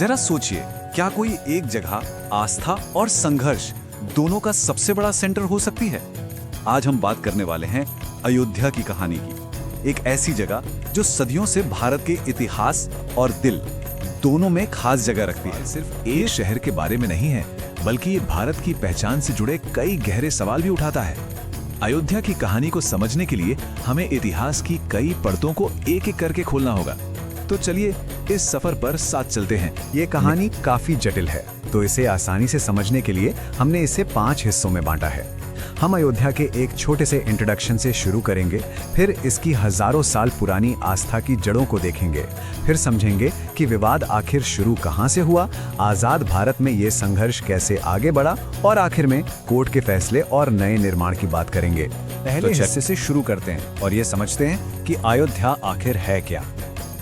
जरा सोचिए, क्या कोई एक जगह आस्था और संघर्ष दोनों का सबसे बड़ा सेंटर हो सकती है? आज हम बात करने वाले हैं अयोध्या की कहानी की। एक ऐसी जगह जो सदियों से भारत के इतिहास और दिल दोनों में खास जगह रखती है। सिर्फ एक शहर के बारे में नहीं है, बल्कि ये भारत की पहचान से जुड़े कई गहरे सवाल भी उठाता है। अयोध्या की कहानी को समझने के लिए हमें इतिहास की कई परतों को एक एक करके खोलना होगा। तो चलिए इस सफर पर साथ चलते हैं। ये कहानी काफी जटिल है, तो इसे आसानी से समझने के लिए हमने इसे 5 हिस्सों में बांटा है। हम अयोध्या के एक छोटे से इंट्रोडक्शन से शुरू करेंगे, फिर इसकी हजारों साल पुरानी आस्था की जड़ों को देखेंगे, फिर समझेंगे कि विवाद आखिर शुरू कहां से हुआ, आजाद भारत में ये संघर्ष कैसे आगे बढ़ा, और आखिर में कोर्ट के फैसले और नए निर्माण की बात करेंगे। पहले हिस्से से शुरू करते हैं और ये समझते हैं कि अयोध्या आखिर है क्या।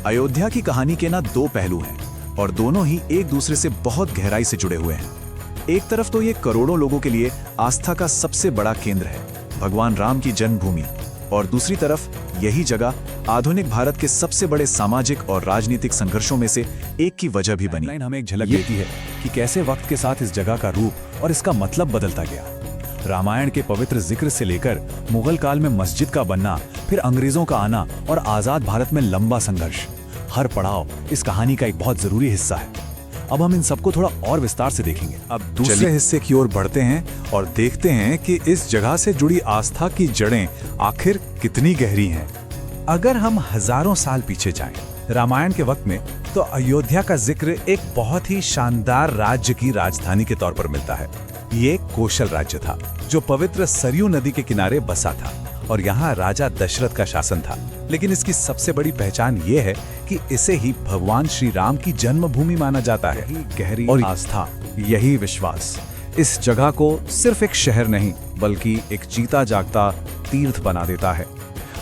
अयोध्या की कहानी के ना 2 पहलू हैं और दोनों ही एक दूसरे से बहुत गहराई से जुड़े हुए हैं। एक तरफ तो ये करोड़ों लोगों के लिए आस्था का सबसे बड़ा केंद्र है, भगवान राम की जन्मभूमि, और दूसरी तरफ यही जगह आधुनिक भारत के सबसे बड़े सामाजिक और राजनीतिक संघर्षों में से एक की वजह भी बनी। हमें एक झलक देती है कि कैसे वक्त के साथ इस जगह का रूप और इसका मतलब बदलता गया। रामायण के पवित्र जिक्र से लेकर मुगल काल में मस्जिद का बनना, फिर अंग्रेजों का आना और आजाद भारत में लंबा संघर्ष, हर पड़ाव इस कहानी का एक बहुत जरूरी हिस्सा है। अब हम इन सबको थोड़ा और विस्तार से देखेंगे। अब दूसरे हिस्से की ओर बढ़ते हैं और देखते हैं कि इस जगह से जुड़ी आस्था की जड़ें आखिर कितनी गहरी हैं। अगर हम हजारों साल पीछे जाएं, रामायण के वक्त में, तो अयोध्या का जिक्र एक बहुत ही शानदार राज्य की राजधानी के तौर पर मिलता है। ये एक कौशल राज्य था जो पवित्र सरयू नदी के किनारे बसा था और यहाँ राजा दशरथ का शासन था। लेकिन इसकी सबसे बड़ी पहचान ये है कि इसे ही भगवान श्री राम की जन्मभूमि माना जाता है। गहरी और आस्था, यही विश्वास इस जगह को सिर्फ एक शहर नहीं, बल्कि एक जीता जागता तीर्थ बना देता है।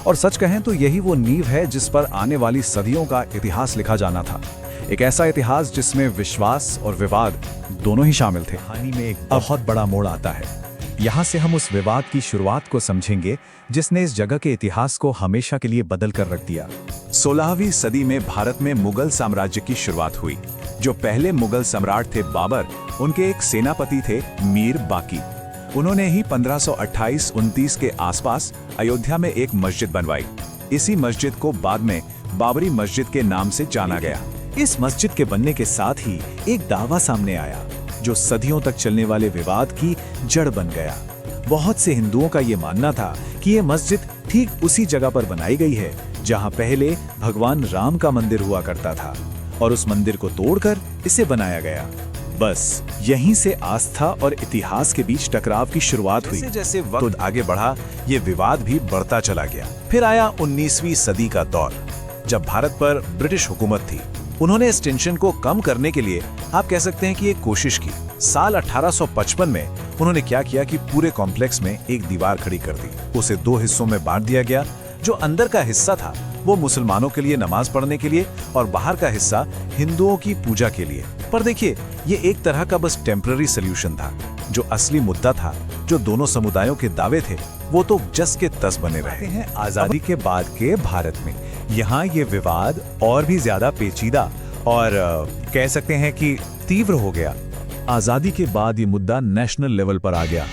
और सच कहें तो यही वो नींव है जिस पर आने वाली सदियों का इतिहास लिखा जाना था। एक ऐसा इतिहास जिसमें विश्वास और विवाद दोनों ही शामिल थे। कहानी में एक बहुत बड़ा मोड़ आता है। यहाँ से हम उस विवाद की शुरुआत को समझेंगे जिसने इस जगह के इतिहास को हमेशा के लिए बदल कर रख दिया। 16वीं सदी में भारत में मुगल साम्राज्य की शुरुआत हुई। जो पहले मुगल सम्राट थे बाबर, उनके एक सेनापति थे मीर बाकी। उन्होंने ही 1528-29 के आसपास अयोध्या में एक मस्जिद बनवाई। इसी मस्जिद को बाद में बाबरी मस्जिद के नाम से जाना गया। इस मस्जिद के बनने के साथ ही एक दावा सामने आया जो सदियों तक चलने वाले विवाद की जड़ बन गया। बहुत से हिंदुओं का ये मानना था कि ये मस्जिद ठीक उसी जगह पर बनाई गई है जहां पहले भगवान राम का मंदिर हुआ करता था, और उस मंदिर को तोड़कर इसे बनाया गया। बस यहीं से आस्था और इतिहास के बीच टकराव की शुरुआत हुई। जैसे वक्त आगे बढ़ा, ये विवाद भी बढ़ता चला गया। फिर आया 19वीं सदी का दौर, जब भारत पर ब्रिटिश हुकूमत थी। उन्होंने इस टेंशन को कम करने के लिए आप कह सकते हैं कि एक कोशिश की। साल 1855 में उन्होंने क्या किया कि पूरे कॉम्प्लेक्स में एक दीवार खड़ी कर दी। उसे 2 हिस्सों में बांट दिया गया। जो अंदर का हिस्सा था वो मुसलमानों के लिए नमाज पढ़ने के लिए, और बाहर का हिस्सा हिंदुओं की पूजा के लिए। पर देखिए, ये एक तरह का बस टेम्पररी सोल्यूशन था। जो असली मुद्दा था, जो दोनों समुदायों के दावे थे, वो तो जस के तस बने रहे हैं। आजादी के बाद के भारत में यहाँ ये विवाद और भी ज्यादा पेचीदा और कह सकते हैं कि तीव्र हो गया। आजादी के बाद ये मुद्दा नेशनल लेवल पर आ गया।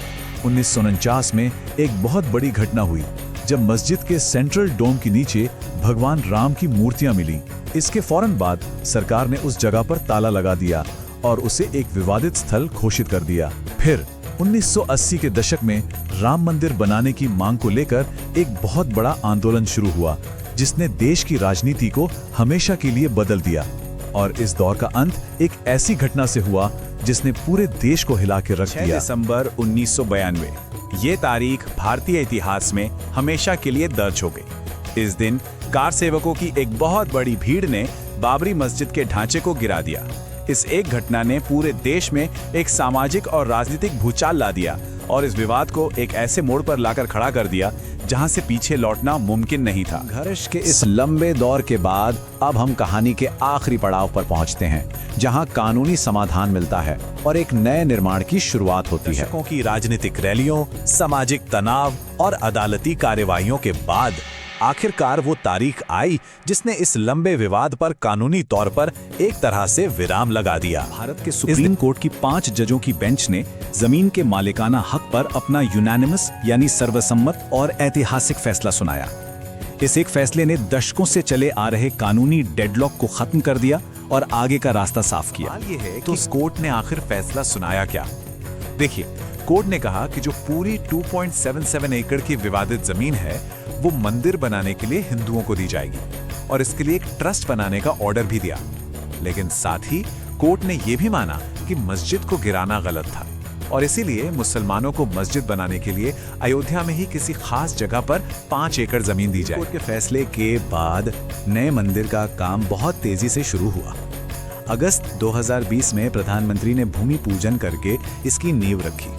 1949 में एक बहुत बड़ी घटना हुई जब मस्जिद के सेंट्रल डोम के नीचे भगवान राम की मूर्तियां मिली। इसके फौरन बाद सरकार ने उस जगह पर ताला लगा दिया और उसे एक विवादित स्थल घोषित कर दिया। फिर 1980 के दशक में राम मंदिर बनाने की मांग को लेकर एक बहुत बड़ा आंदोलन शुरू हुआ, जिसने देश की राजनीति को हमेशा के लिए बदल दिया। और इस दौर का अंत एक ऐसी घटना से हुआ जिसने पूरे देश को हिला के रख दिया। 6 दिसंबर 1992, ये तारीख भारतीय इतिहास में हमेशा के लिए दर्ज हो गई। इस दिन कार सेवकों की एक बहुत बड़ी भीड़ ने बाबरी मस्जिद के ढांचे को गिरा दिया। इस एक घटना ने पूरे देश में एक सामाजिक और राजनीतिक भूचाल ला दिया और इस विवाद को एक ऐसे मोड़ पर लाकर खड़ा कर दिया जहां से पीछे लौटना मुमकिन नहीं था। संघर्ष के इस लंबे दौर के बाद अब हम कहानी के आखिरी पड़ाव पर पहुंचते हैं, जहां कानूनी समाधान मिलता है और एक नए निर्माण की शुरुआत होती है। दशकों की राजनीतिक रैलियों, सामाजिक तनाव और अदालती कार्यवाहियों के बाद आखिरकार वो तारीख आई जिसने इस लंबे विवाद पर कानूनी तौर पर एक तरह से विराम लगा दिया। भारत के सुप्रीम कोर्ट की 5 जजों की बेंच ने जमीन के मालिकाना हक पर अपना यूनानिमस यानी सर्वसम्मत और ऐतिहासिक फैसला सुनाया। इस एक फैसले ने दशकों से चले आ रहे कानूनी डेडलॉक को खत्म कर दिया और आगे का रास्ता साफ किया। सवाल ये है कि कोर्ट ने आखिर फैसला सुनाया क्या? देखिए, कोर्ट ने कहा कि जो पूरी 2.77 एकड़ की विवादित जमीन है वो मंदिर बनाने के लिए हिंदुओं को दी जाएगी और इसके लिए एक ट्रस्ट बनाने का ऑर्डर भी दिया। लेकिन साथ ही कोर्ट ने यह भी माना कि मस्जिद को गिराना गलत था और इसीलिए मुसलमानों को मस्जिद बनाने के लिए अयोध्या में ही किसी खास जगह पर 5 एकड़ जमीन दी जाए। कोर्ट के फैसले के बाद नए मंदिर का काम बहुत तेजी से शुरू हुआ। अगस्त 2020 में प्रधानमंत्री ने भूमि पूजन करके इसकी नींव रखी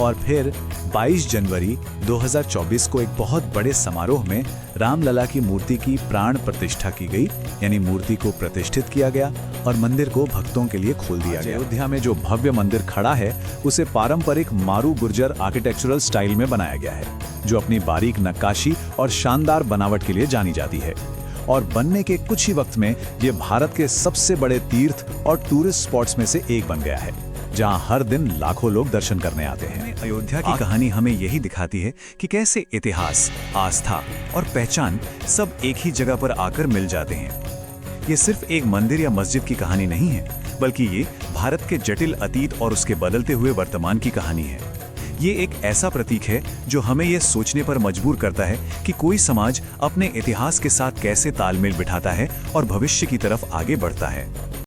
और फिर 22 जनवरी 2024 को एक बहुत बड़े समारोह में रामलला की मूर्ति की प्राण प्रतिष्ठा की गई, यानी मूर्ति को प्रतिष्ठित किया गया और मंदिर को भक्तों के लिए खोल दिया गया। अयोध्या में जो भव्य मंदिर खड़ा है उसे पारंपरिक मारू गुर्जर आर्किटेक्चरल स्टाइल में बनाया गया है, जो अपनी बारीक नक्काशी और शानदार बनावट के लिए जानी जाती है। और बनने के कुछ ही वक्त में ये भारत के सबसे बड़े तीर्थ और टूरिस्ट स्पॉट्स में से एक बन गया है, जहां हर दिन लाखों लोग दर्शन करने आते हैं। अयोध्या की कहानी हमें यही दिखाती है कि कैसे इतिहास, आस्था और पहचान सब एक ही जगह पर आकर मिल जाते हैं। ये सिर्फ एक मंदिर या मस्जिद की कहानी नहीं है, बल्कि ये भारत के जटिल अतीत और उसके बदलते हुए वर्तमान की कहानी है। ये एक ऐसा प्रतीक है जो हमें यह सोचने पर मजबूर करता है कि कोई समाज अपने इतिहास के साथ कैसे तालमेल बिठाता है और भविष्य की तरफ आगे बढ़ता है।